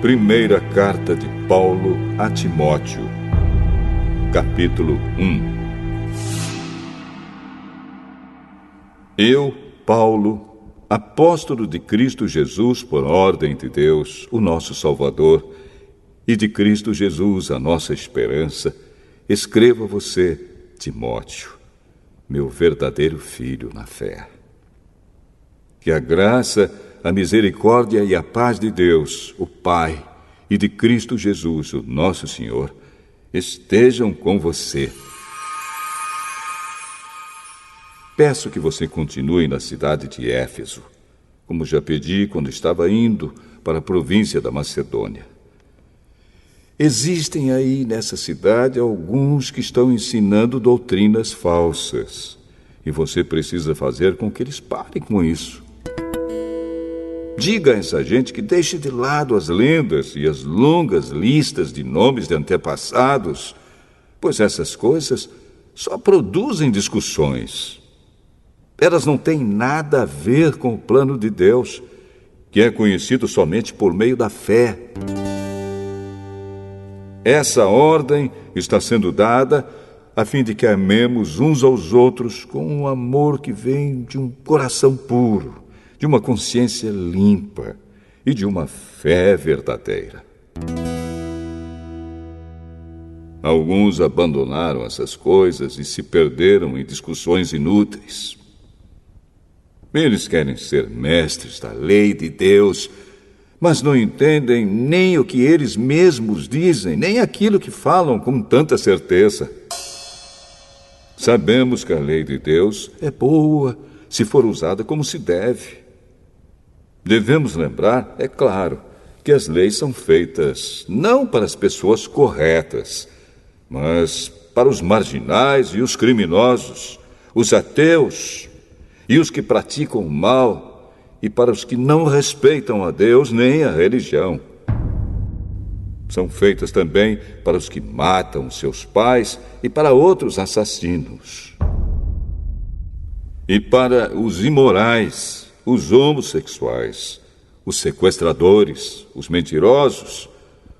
Primeira carta de Paulo a Timóteo, capítulo 1. Eu, Paulo, apóstolo de Cristo Jesus por ordem de Deus, o nosso Salvador, e de Cristo Jesus, a nossa esperança, escrevo a você, Timóteo, meu verdadeiro filho na fé. Que a graça, a misericórdia e a paz de Deus, o Pai, e de Cristo Jesus, o nosso Senhor, estejam com você. Peço que você continue na cidade de Éfeso, como já pedi quando estava indo para a província da Macedônia. Existem aí nessa cidade alguns que estão ensinando doutrinas falsas, e você precisa fazer com que eles parem com isso. Diga a essa gente que deixe de lado as lendas e as longas listas de nomes de antepassados, pois essas coisas só produzem discussões. Elas não têm nada a ver com o plano de Deus, que é conhecido somente por meio da fé. Essa ordem está sendo dada a fim de que amemos uns aos outros com um amor que vem de um coração puro, de uma consciência limpa e de uma fé verdadeira. Alguns abandonaram essas coisas e se perderam em discussões inúteis. Eles querem ser mestres da lei de Deus, mas não entendem nem o que eles mesmos dizem, nem aquilo que falam com tanta certeza. Sabemos que a lei de Deus é boa se for usada como se deve. Devemos lembrar, é claro, que as leis são feitas não para as pessoas corretas, mas para os marginais e os criminosos, os ateus e os que praticam o mal, e para os que não respeitam a Deus nem a religião. São feitas também para os que matam seus pais e para outros assassinos. E para os imorais, os homossexuais, os sequestradores, os mentirosos,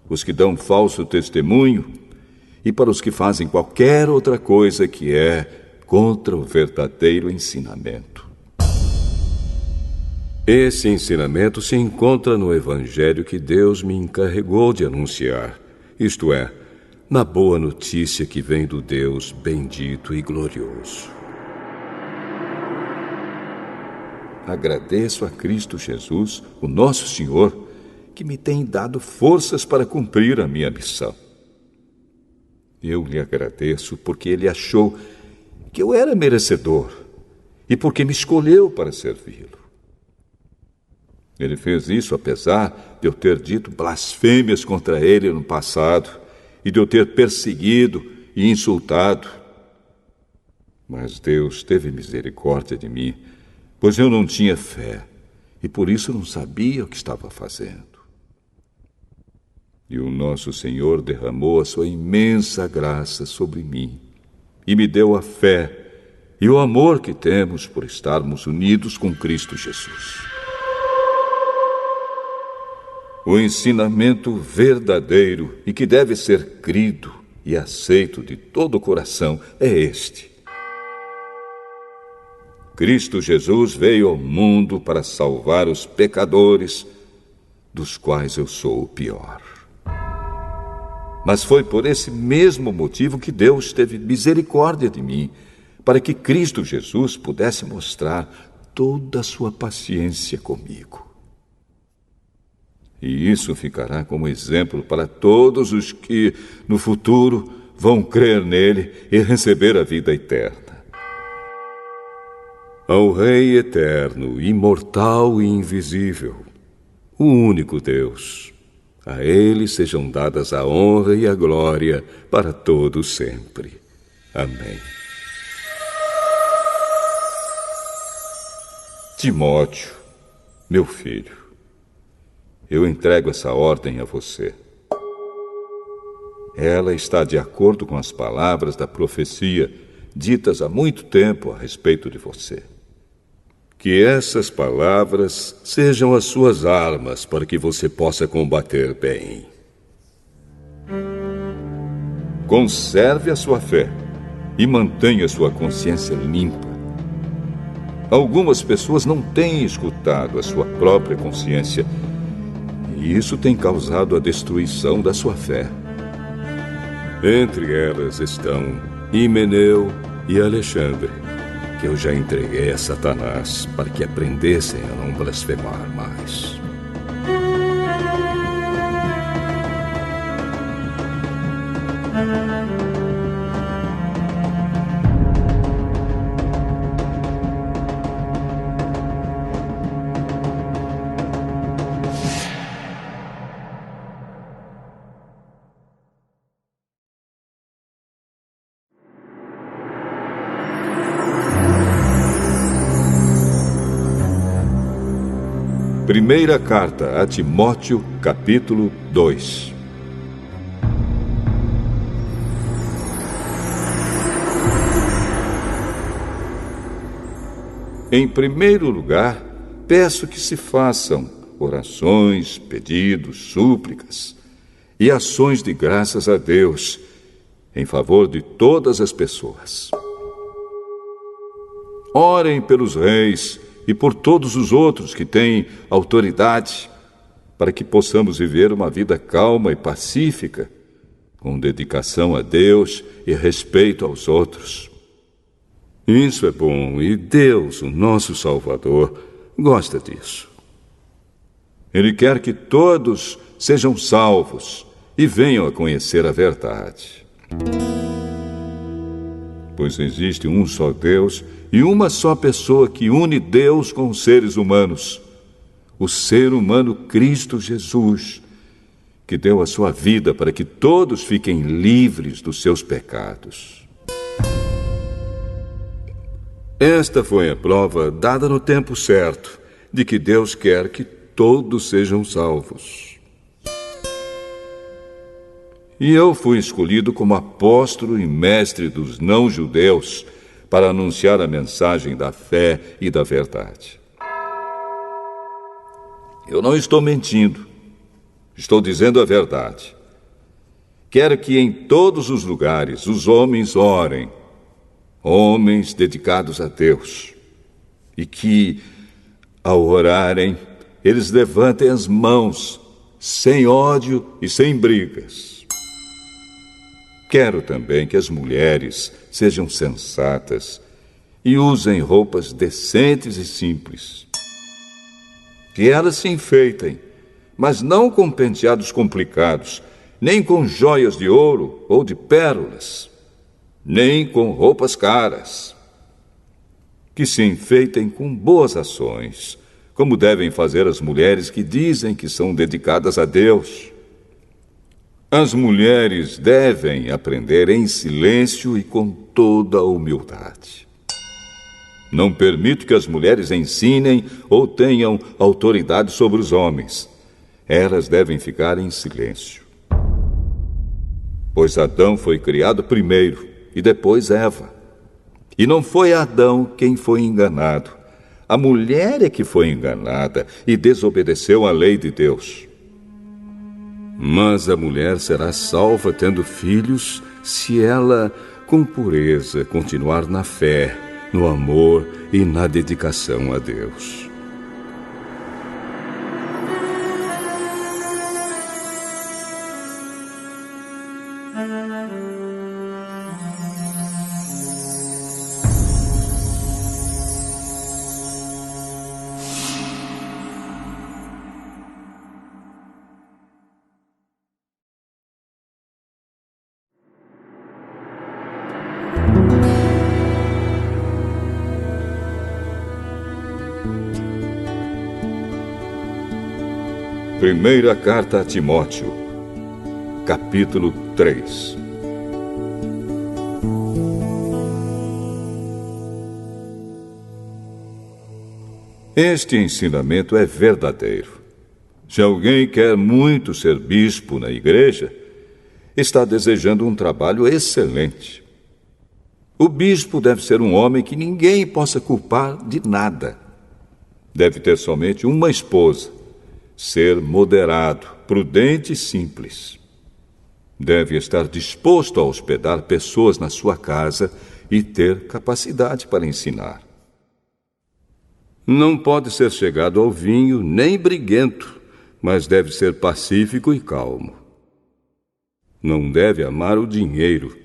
os que dão falso testemunho, e para os que fazem qualquer outra coisa que é contra o verdadeiro ensinamento. Esse ensinamento se encontra no Evangelho que Deus me encarregou de anunciar, isto é, na boa notícia que vem do Deus bendito e glorioso. Agradeço a Cristo Jesus, o nosso Senhor, que me tem dado forças para cumprir a minha missão. Eu lhe agradeço porque Ele achou que eu era merecedor e porque me escolheu para servi-lo. Ele fez isso apesar de eu ter dito blasfêmias contra Ele no passado e de eu ter perseguido e insultado. Mas Deus teve misericórdia de mim, pois eu não tinha fé, e por isso não sabia o que estava fazendo. E o nosso Senhor derramou a sua imensa graça sobre mim, e me deu a fé e o amor que temos por estarmos unidos com Cristo Jesus. O ensinamento verdadeiro e que deve ser crido e aceito de todo o coração é este: Cristo Jesus veio ao mundo para salvar os pecadores, dos quais eu sou o pior. Mas foi por esse mesmo motivo que Deus teve misericórdia de mim, para que Cristo Jesus pudesse mostrar toda a sua paciência comigo. E isso ficará como exemplo para todos os que, no futuro, vão crer nele e receber a vida eterna. Ao Rei eterno, imortal e invisível, o único Deus, a Ele sejam dadas a honra e a glória para todos sempre. Amém. Timóteo, meu filho, eu entrego essa ordem a você. Ela está de acordo com as palavras da profecia ditas há muito tempo a respeito de você. Que essas palavras sejam as suas armas para que você possa combater bem. Conserve a sua fé e mantenha sua consciência limpa. Algumas pessoas não têm escutado a sua própria consciência e isso tem causado a destruição da sua fé. Entre elas estão Himeneu e Alexandre, que eu já entreguei a Satanás para que aprendessem a não blasfemar mais. Primeira carta a Timóteo, capítulo 2. Em primeiro lugar, peço que se façam orações, pedidos, súplicas e ações de graças a Deus em favor de todas as pessoas. Orem pelos reis e por todos os outros que têm autoridade, para que possamos viver uma vida calma e pacífica, com dedicação a Deus e respeito aos outros. Isso é bom, e Deus, o nosso Salvador, gosta disso. Ele quer que todos sejam salvos e venham a conhecer a verdade. Pois existe um só Deus e uma só pessoa que une Deus com os seres humanos, o ser humano Cristo Jesus, que deu a sua vida para que todos fiquem livres dos seus pecados. Esta foi a prova dada no tempo certo de que Deus quer que todos sejam salvos. E eu fui escolhido como apóstolo e mestre dos não-judeus para anunciar a mensagem da fé e da verdade. Eu não estou mentindo, estou dizendo a verdade. Quero que em todos os lugares os homens orem, homens dedicados a Deus, e que, ao orarem, eles levantem as mãos, sem ódio e sem brigas. Quero também que as mulheres sejam sensatas e usem roupas decentes e simples. Que elas se enfeitem, mas não com penteados complicados, nem com joias de ouro ou de pérolas, nem com roupas caras. Que se enfeitem com boas ações, como devem fazer as mulheres que dizem que são dedicadas a Deus. As mulheres devem aprender em silêncio e com toda a humildade. Não permito que as mulheres ensinem ou tenham autoridade sobre os homens. Elas devem ficar em silêncio. Pois Adão foi criado primeiro e depois Eva. E não foi Adão quem foi enganado. A mulher é que foi enganada e desobedeceu à lei de Deus. Mas a mulher será salva tendo filhos se ela, com pureza, continuar na fé, no amor e na dedicação a Deus. Primeira carta a Timóteo, capítulo 3. Este ensinamento é verdadeiro. Se alguém quer muito ser bispo na igreja, está desejando um trabalho excelente. O bispo deve ser um homem que ninguém possa culpar de nada. Deve ter somente uma esposa, ser moderado, prudente e simples. Deve estar disposto a hospedar pessoas na sua casa e ter capacidade para ensinar. Não pode ser chegado ao vinho nem briguento, mas deve ser pacífico e calmo. Não deve amar o dinheiro.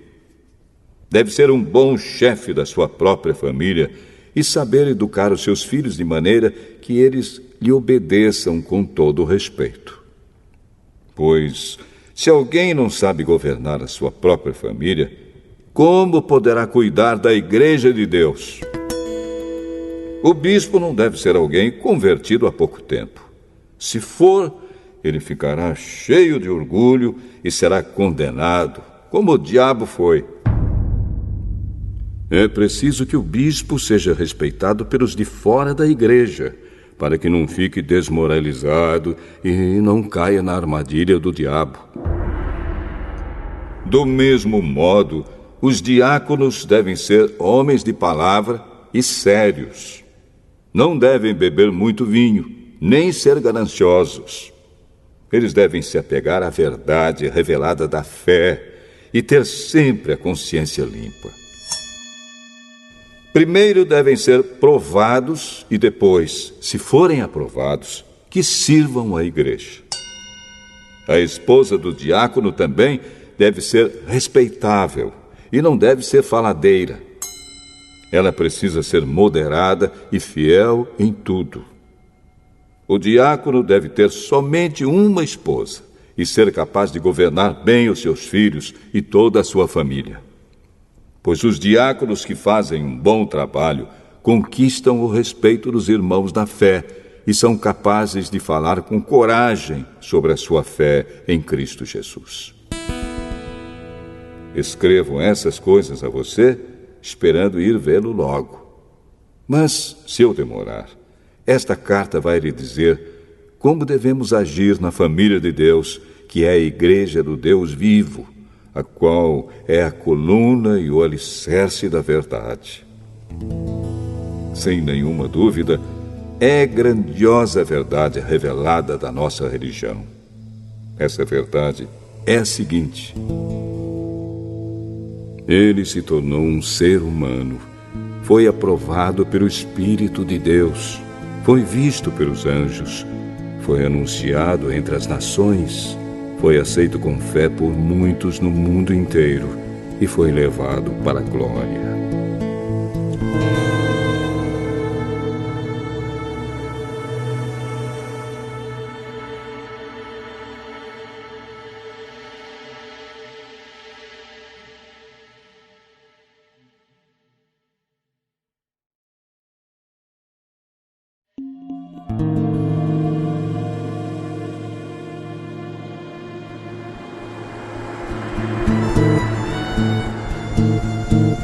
Deve ser um bom chefe da sua própria família e saber educar os seus filhos de maneira que eles lhe obedeçam com todo o respeito. Pois, se alguém não sabe governar a sua própria família, como poderá cuidar da Igreja de Deus? O bispo não deve ser alguém convertido há pouco tempo. Se for, ele ficará cheio de orgulho e será condenado, como o diabo foi. É preciso que o bispo seja respeitado pelos de fora da igreja, para que não fique desmoralizado e não caia na armadilha do diabo. Do mesmo modo, os diáconos devem ser homens de palavra e sérios. Não devem beber muito vinho, nem ser gananciosos. Eles devem se apegar à verdade revelada da fé e ter sempre a consciência limpa. Primeiro devem ser provados e depois, se forem aprovados, que sirvam à igreja. A esposa do diácono também deve ser respeitável e não deve ser faladeira. Ela precisa ser moderada e fiel em tudo. O diácono deve ter somente uma esposa e ser capaz de governar bem os seus filhos e toda a sua família. Pois os diáconos que fazem um bom trabalho conquistam o respeito dos irmãos na fé e são capazes de falar com coragem sobre a sua fé em Cristo Jesus. Escrevo essas coisas a você, esperando ir vê-lo logo. Mas, se eu demorar, esta carta vai lhe dizer como devemos agir na família de Deus, que é a igreja do Deus vivo, a qual é a coluna e o alicerce da verdade. Sem nenhuma dúvida, é grandiosa a verdade revelada da nossa religião. Essa verdade é a seguinte: ele se tornou um ser humano, foi aprovado pelo Espírito de Deus, foi visto pelos anjos, foi anunciado entre as nações, foi aceito com fé por muitos no mundo inteiro e foi levado para a glória.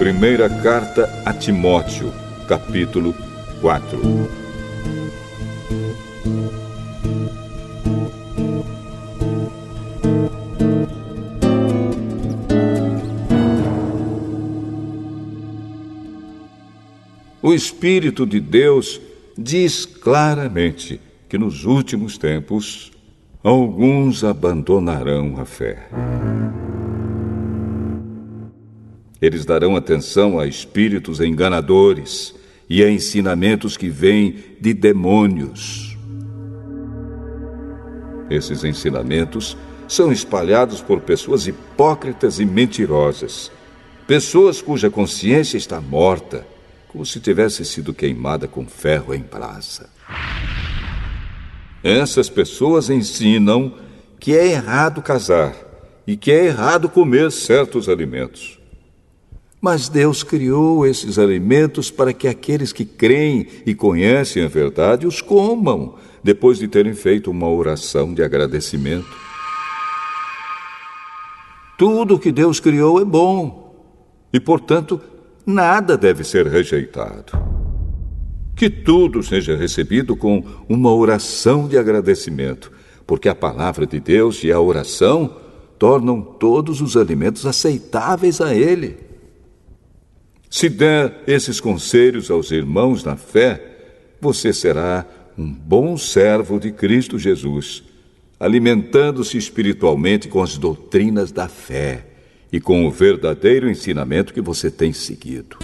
Primeira carta a Timóteo, capítulo 4. O Espírito de Deus diz claramente que nos últimos tempos alguns abandonarão a fé. Eles darão atenção a espíritos enganadores e a ensinamentos que vêm de demônios. Esses ensinamentos são espalhados por pessoas hipócritas e mentirosas, pessoas cuja consciência está morta, como se tivesse sido queimada com ferro em brasa. Essas pessoas ensinam que é errado casar e que é errado comer certos alimentos. Mas Deus criou esses alimentos para que aqueles que creem e conhecem a verdade os comam, depois de terem feito uma oração de agradecimento. Tudo que Deus criou é bom e, portanto, nada deve ser rejeitado. Que tudo seja recebido com uma oração de agradecimento, porque a palavra de Deus e a oração tornam todos os alimentos aceitáveis a Ele. Se der esses conselhos aos irmãos na fé, você será um bom servo de Cristo Jesus, alimentando-se espiritualmente com as doutrinas da fé e com o verdadeiro ensinamento que você tem seguido.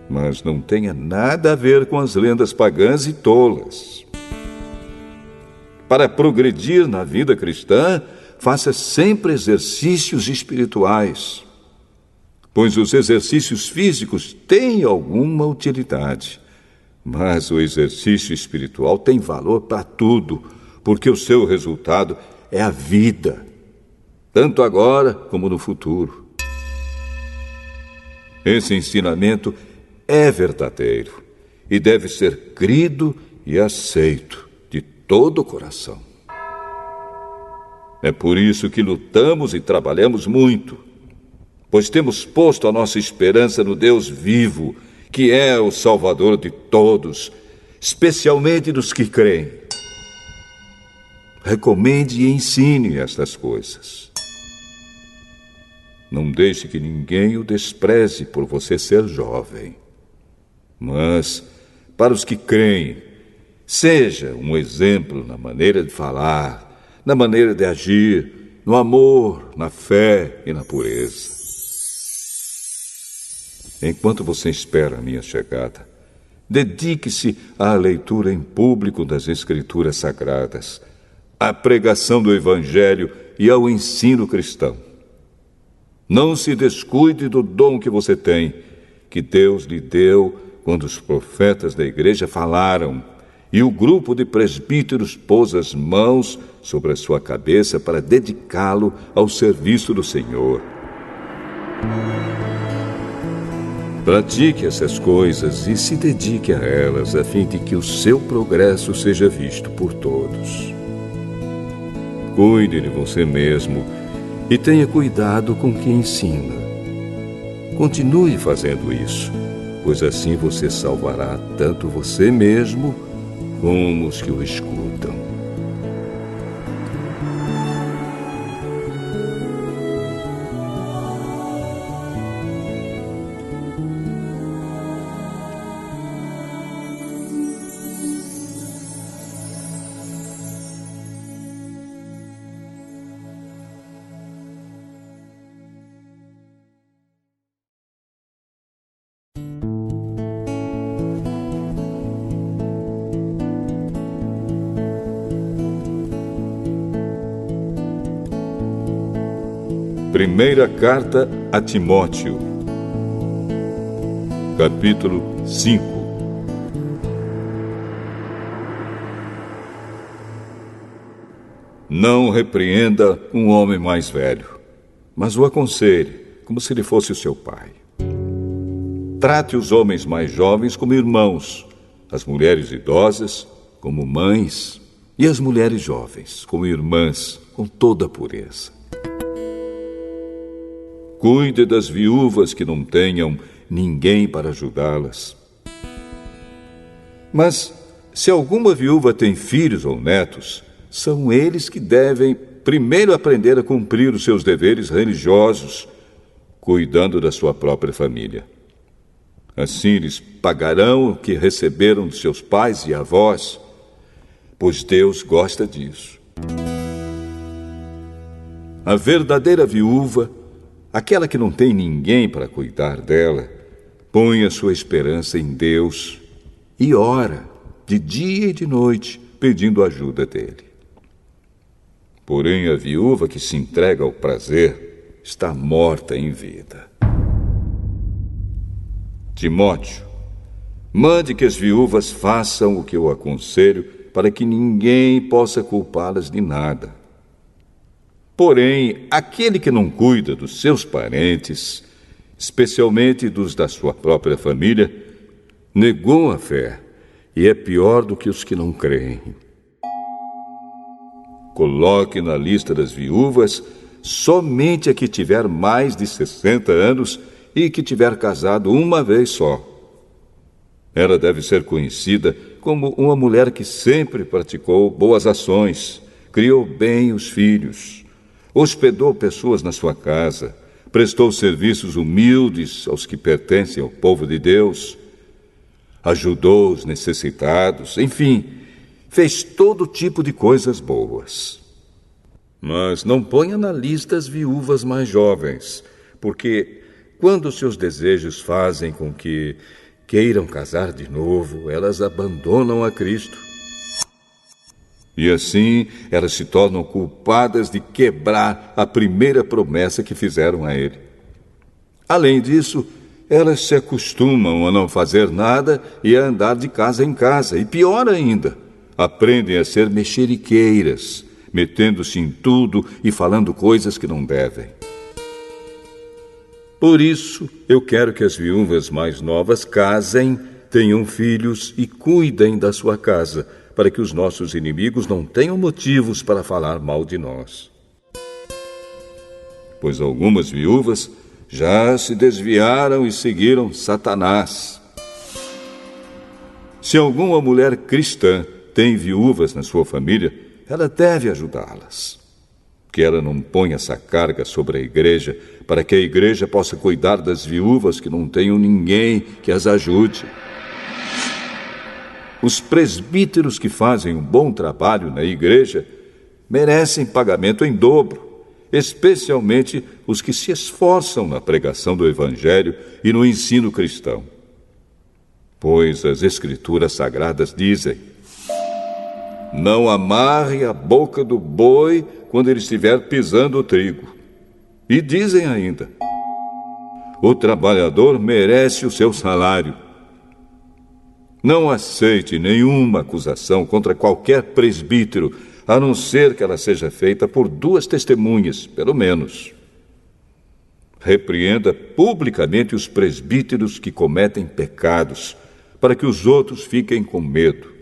Mas não tenha nada a ver com as lendas pagãs e tolas. Para progredir na vida cristã, faça sempre exercícios espirituais, pois os exercícios físicos têm alguma utilidade, mas o exercício espiritual tem valor para tudo, porque o seu resultado é a vida, tanto agora como no futuro. Esse ensinamento é verdadeiro e deve ser crido e aceito de todo o coração. É por isso que lutamos e trabalhamos muito, pois temos posto a nossa esperança no Deus vivo, que é o Salvador de todos, especialmente dos que creem. Recomende e ensine estas coisas. Não deixe que ninguém o despreze por você ser jovem. Mas, para os que creem, seja um exemplo na maneira de falar, na maneira de agir, no amor, na fé e na pureza. Enquanto você espera a minha chegada, dedique-se à leitura em público das Escrituras Sagradas, à pregação do Evangelho e ao ensino cristão. Não se descuide do dom que você tem, que Deus lhe deu quando os profetas da igreja falaram e o grupo de presbíteros pôs as mãos sobre a sua cabeça para dedicá-lo ao serviço do Senhor. Pratique essas coisas e se dedique a elas, a fim de que o seu progresso seja visto por todos. Cuide de você mesmo e tenha cuidado com quem ensina. Continue fazendo isso, pois assim você salvará tanto você mesmo como os que o escutam. Primeira carta a Timóteo, capítulo 5. Não repreenda um homem mais velho, mas o aconselhe, como se ele fosse o seu pai. Trate os homens mais jovens como irmãos, as mulheres idosas como mães e as mulheres jovens como irmãs, com toda a pureza. Cuide das viúvas que não tenham ninguém para ajudá-las. Mas, se alguma viúva tem filhos ou netos, são eles que devem primeiro aprender a cumprir os seus deveres religiosos, cuidando da sua própria família. Assim eles pagarão o que receberam de seus pais e avós, pois Deus gosta disso. A verdadeira viúva, aquela que não tem ninguém para cuidar dela, põe a sua esperança em Deus e ora de dia e de noite, pedindo ajuda dele. Porém, a viúva que se entrega ao prazer está morta em vida. Timóteo, mande que as viúvas façam o que eu aconselho, para que ninguém possa culpá-las de nada. Porém, aquele que não cuida dos seus parentes, especialmente dos da sua própria família, negou a fé e é pior do que os que não creem. Coloque na lista das viúvas somente a que tiver mais de 60 anos e que tiver casado uma vez só. Ela deve ser conhecida como uma mulher que sempre praticou boas ações, criou bem os filhos, hospedou pessoas na sua casa, prestou serviços humildes aos que pertencem ao povo de Deus, ajudou os necessitados, enfim, fez todo tipo de coisas boas. Mas não ponha na lista as viúvas mais jovens, porque quando seus desejos fazem com que queiram casar de novo, elas abandonam a Cristo. E assim elas se tornam culpadas de quebrar a primeira promessa que fizeram a Ele. Além disso, elas se acostumam a não fazer nada e a andar de casa em casa. E pior ainda, aprendem a ser mexeriqueiras, metendo-se em tudo e falando coisas que não devem. Por isso, eu quero que as viúvas mais novas casem, tenham filhos e cuidem da sua casa, para que os nossos inimigos não tenham motivos para falar mal de nós. Pois algumas viúvas já se desviaram e seguiram Satanás. Se alguma mulher cristã tem viúvas na sua família, ela deve ajudá-las. Que ela não ponha essa carga sobre a igreja, para que a igreja possa cuidar das viúvas que não tenham ninguém que as ajude. Os presbíteros que fazem um bom trabalho na igreja merecem pagamento em dobro, especialmente os que se esforçam na pregação do Evangelho e no ensino cristão. Pois as Escrituras Sagradas dizem: não amarre a boca do boi quando ele estiver pisando o trigo. E dizem ainda: o trabalhador merece o seu salário. Não aceite nenhuma acusação contra qualquer presbítero, a não ser que ela seja feita por 2 testemunhas, pelo menos. Repreenda publicamente os presbíteros que cometem pecados, para que os outros fiquem com medo.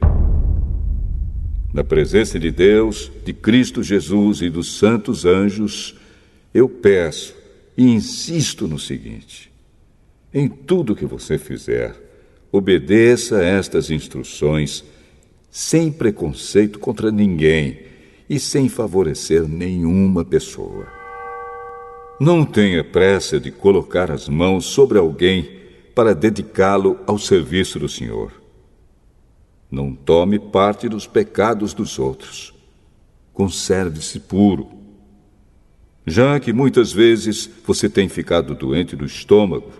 Na presença de Deus, de Cristo Jesus e dos santos anjos, eu peço e insisto no seguinte: em tudo que você fizer, obedeça a estas instruções, sem preconceito contra ninguém e sem favorecer nenhuma pessoa. Não tenha pressa de colocar as mãos sobre alguém para dedicá-lo ao serviço do Senhor. Não tome parte dos pecados dos outros. Conserve-se puro. Já que muitas vezes você tem ficado doente do estômago,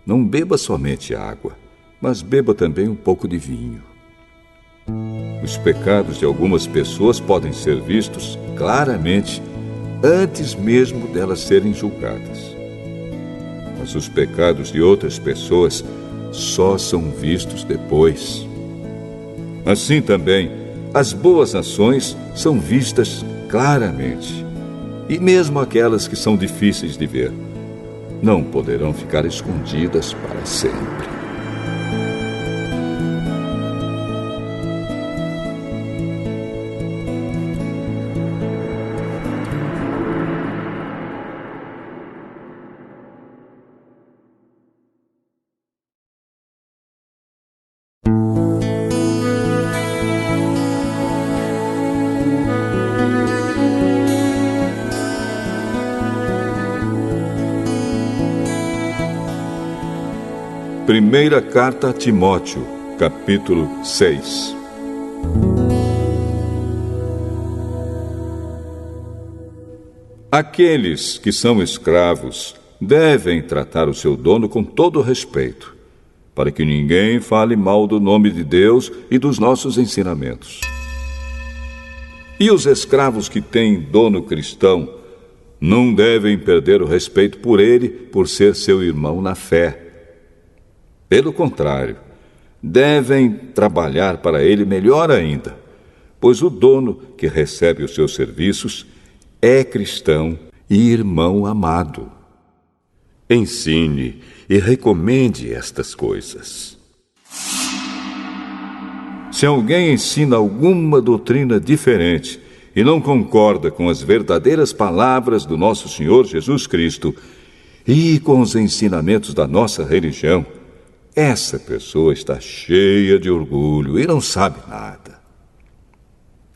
não beba somente água, mas beba também um pouco de vinho. Os pecados de algumas pessoas podem ser vistos claramente antes mesmo delas serem julgadas. Mas os pecados de outras pessoas só são vistos depois. Assim também, as boas ações são vistas claramente. E mesmo aquelas que são difíceis de ver, não poderão ficar escondidas para sempre. Primeira Carta a Timóteo, capítulo 6. Aqueles que são escravos devem tratar o seu dono com todo respeito, para que ninguém fale mal do nome de Deus e dos nossos ensinamentos. E os escravos que têm dono cristão não devem perder o respeito por ele, por ser seu irmão na fé. Pelo contrário, devem trabalhar para ele melhor ainda, pois o dono que recebe os seus serviços é cristão e irmão amado. Ensine e recomende estas coisas. Se alguém ensina alguma doutrina diferente e não concorda com as verdadeiras palavras do nosso Senhor Jesus Cristo e com os ensinamentos da nossa religião, essa pessoa está cheia de orgulho e não sabe nada.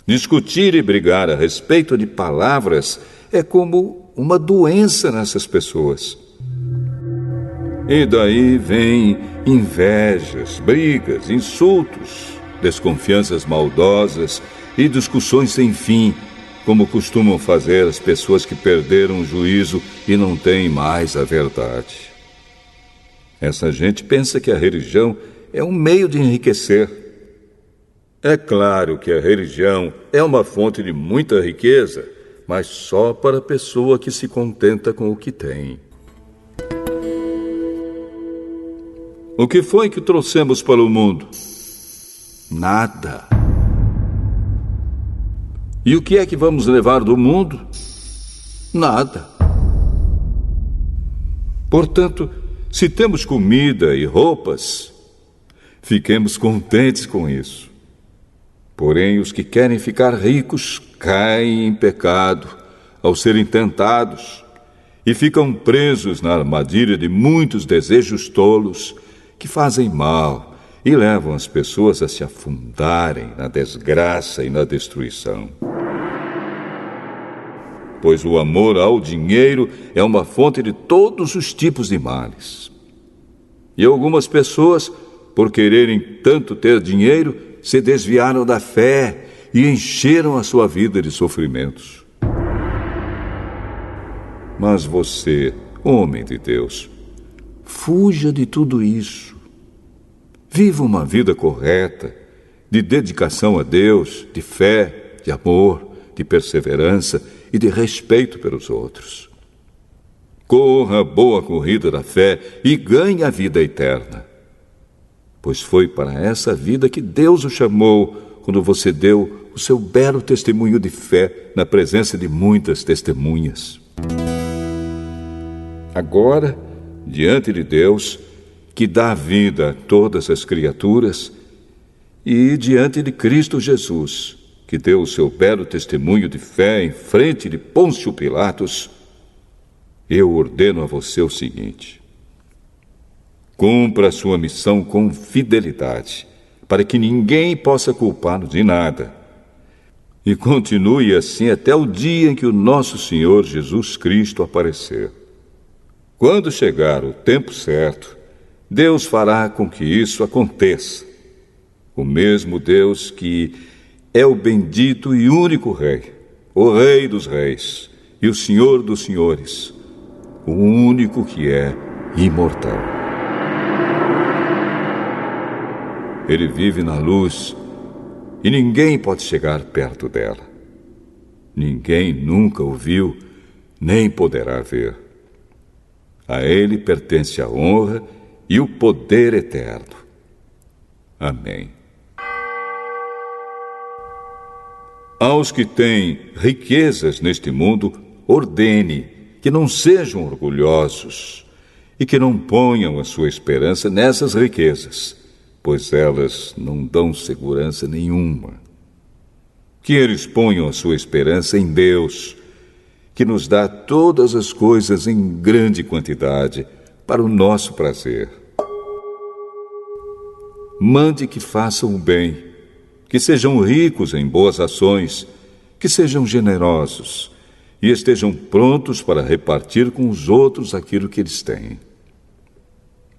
Discutir e brigar a respeito de palavras é como uma doença nessas pessoas. E daí vem invejas, brigas, insultos, desconfianças maldosas e discussões sem fim, como costumam fazer as pessoas que perderam o juízo e não têm mais a verdade. Essa gente pensa que a religião é um meio de enriquecer. É claro que a religião é uma fonte de muita riqueza, mas só para a pessoa que se contenta com o que tem. O que foi que trouxemos para o mundo? Nada. E o que é que vamos levar do mundo? Nada. Portanto, se temos comida e roupas, fiquemos contentes com isso. Porém, os que querem ficar ricos caem em pecado ao serem tentados e ficam presos na armadilha de muitos desejos tolos que fazem mal e levam as pessoas a se afundarem na desgraça e na destruição. Pois o amor ao dinheiro é uma fonte de todos os tipos de males. E algumas pessoas, por quererem tanto ter dinheiro, se desviaram da fé e encheram a sua vida de sofrimentos. Mas você, homem de Deus, fuja de tudo isso. Viva uma vida correta, de dedicação a Deus, de fé, de amor, de perseverança e de respeito pelos outros. Corra a boa corrida da fé e ganhe a vida eterna. Pois foi para essa vida que Deus o chamou quando você deu o seu belo testemunho de fé na presença de muitas testemunhas. Agora, diante de Deus, que dá vida a todas as criaturas, e diante de Cristo Jesus, que deu o seu belo testemunho de fé em frente de Pôncio Pilatos, eu ordeno a você o seguinte: cumpra a sua missão com fidelidade, para que ninguém possa culpá-lo de nada. E continue assim até o dia em que o nosso Senhor Jesus Cristo aparecer. Quando chegar o tempo certo, Deus fará com que isso aconteça. O mesmo Deus que é o bendito e único Rei, o Rei dos Reis e o Senhor dos Senhores, o único que é imortal. Ele vive na luz e ninguém pode chegar perto dela. Ninguém nunca o viu, nem poderá ver. A ele pertence a honra e o poder eterno. Amém. Aos que têm riquezas neste mundo, ordene que não sejam orgulhosos e que não ponham a sua esperança nessas riquezas, pois elas não dão segurança nenhuma. Que eles ponham a sua esperança em Deus, que nos dá todas as coisas em grande quantidade para o nosso prazer. Mande que façam o bem, que sejam ricos em boas ações, que sejam generosos e estejam prontos para repartir com os outros aquilo que eles têm.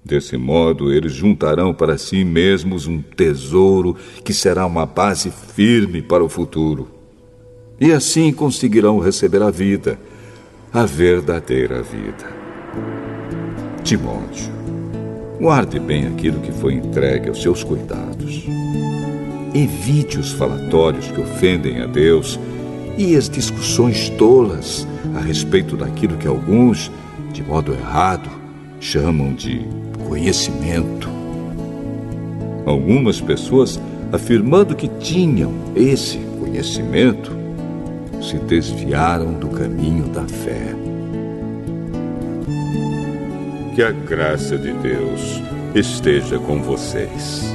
Desse modo, eles juntarão para si mesmos um tesouro que será uma base firme para o futuro. E assim conseguirão receber a vida, a verdadeira vida. Timóteo, guarde bem aquilo que foi entregue aos seus cuidados. Evite os falatórios que ofendem a Deus e as discussões tolas a respeito daquilo que alguns, de modo errado, chamam de conhecimento. Algumas pessoas, afirmando que tinham esse conhecimento, se desviaram do caminho da fé. Que a graça de Deus esteja com vocês.